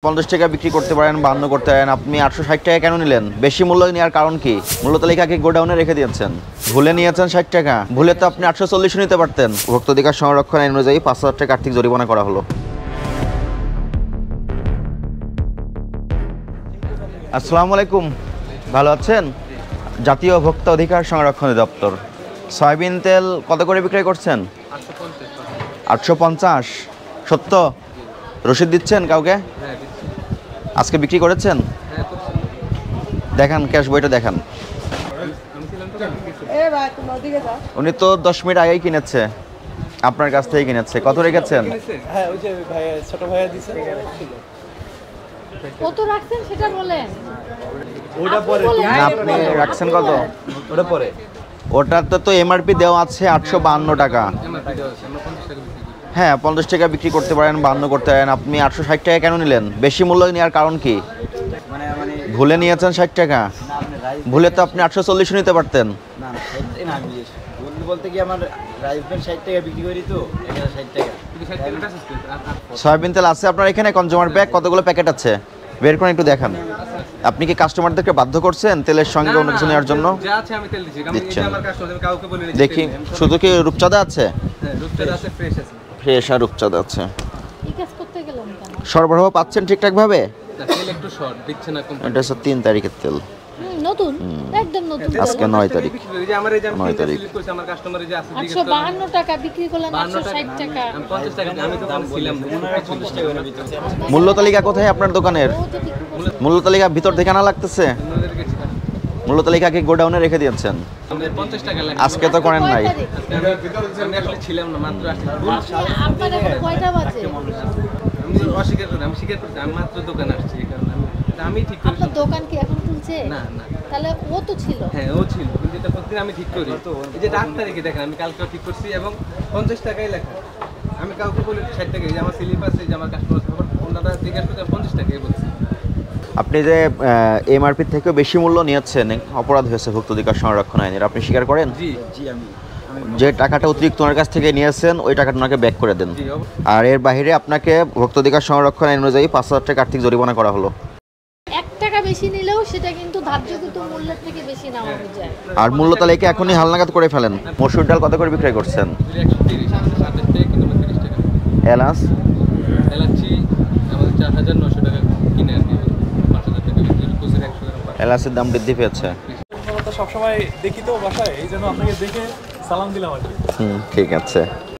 50 টাকা বিক্রি করতে পারেন, 52 করতে পারেন, আপনি 860 টাকা কেন নিলেন? বেশি মূল্য নেওয়ার কারণ কি? মূল্য তালিকাকে গোডাউনে রেখে দিয়েছেন, ভুলে নিয়েছেন 60 টাকা, ভুলে তো আপনি 840 নিতে পারতেন। ভোক্তাধিকার সংরক্ষণ আইন অনুযায়ী 5000 টাকা আর্থিক জরিমানা করা হলো। আসসালামু আলাইকুম, ভালো আছেন? জাতীয় ভোক্তা অধিকার সংরক্ষণ দপ্তর। সয়াবিন তেল কত করে বিক্রয় করছেন? 850। সত্য? রসিদ দিচ্ছেন কাউকে? আজকে বিক্রি করেছেন? দেখান, ক্যাশ বইটা দেখান। উনি তো 10 মিনিট আগেই কিনেছে, আপনার কাছ থেকে কিনেছে। কত রেখেছেন? কত রাখছেন সেটা বলেন। আপনি রাখছেন কত? ওটা পরে, ওটার তো এমআরপি দেওয়া আছে 852 টাকা। হ্যাঁ, 50 টাকা বিক্রি করতে পারেন, 52 করতে পারেন, আপনি 860 টাকা কেন নিলেন? বেশি মূল্য নেওয়ার কারণ কি? ভুলে নিয়েছেন 60 টাকা, ভুলে তো আপনি 840 নিতে পারতেন। সয়াবিন তেল আছে আপনার এখানে? কনজিউমার প্যাক কতগুলো প্যাকেট আছে? বের করে একটু দেখান। আপনি কি কাস্টমারদেরকে বাধ্য করছেন তেলের সঙ্গে অন্য কিছু নেওয়ার জন্য? দিচ্ছেন। দেখি, শুধু কি রূপচাঁদা আছে? ফ্রেশ আর রূপচাঁদা আছে। সরবরাহ পাচ্ছেন ঠিকঠাকভাবে? এটা হচ্ছে 3 তারিখের তেল, নতুন, একদম নতুন। আজকে 9 তারিখ। 9 তারিখ 852 টাকা বিক্রি করলেন, 860 টাকা। মূল্য তালিকা কোথায় আপনার দোকানের? মূল্য তালিকা ভিতর থেকে আনা লাগতেছে? মূল্য তালিকা কি গোডাউনে রেখে দিয়েছেন? আজকে তো করেন নাই। আপনার এখন কয়টা বাজে? আপনার দোকান কি এখন খুলছে? না না, তাহলে ও তো ছিল। হ্যাঁ ও ছিল, কিন্তু এটা প্রতিদিন আমি ঠিক করি। এই যে 8 তারিখে দেখেন, আমি কালকেও ঠিক করছি এবং 50 টাকাই লেখা। আমি কাউকে বলি 60 টাকা, এই যে আমার স্লিপ আছে, এই যে আমার কাস্টমার খবর ওনারা জিজ্ঞাসা করতে 50 টাকাই বলছি। আপনি যে এমআরপি থেকে বেশি মূল্য নিয়েছেন, অপরাধ হয়েছে ভোক্তাধিকার সংরক্ষণ আইনের, আপনি স্বীকার করেন? জি জি, আমি যে টাকাটা অতিরিক্ত ওনার কাছ থেকে নিয়েছেন ওই টাকাটা ওনাকে ব্যাক করে দেন। আর এর বাইরে আপনাকে ভোক্তাধিকার সংরক্ষণ আইন অনুযায়ী 5000 টাকা আর্থিক জরিমানা করা হলো। 1 টাকা বেশি নিলেও সেটা কিন্তু ধার্যকৃত মূল্যের থেকে বেশি নেওয়া হয়ে যায়। আর মূল্য তালিকা এখনই হালনাগাদ করে ফেলেন। মসুর ডাল কত করে বিক্রয় করছেন? 130 27 টাকা, কিন্তু 30 টাকা। এলাচ এলাচি আমাদের 4900 টাকা কিনে আর কি, 5000 টাকা বিক্রি, প্রচুর 100 গ্রাম। এলাচের দাম বৃদ্ধি পেয়েছে। সবসময় দেখি তো বাসায়, এই জন্য আপনাকে দেখে সালাম দিলাম আর কি। ঠিক আছে।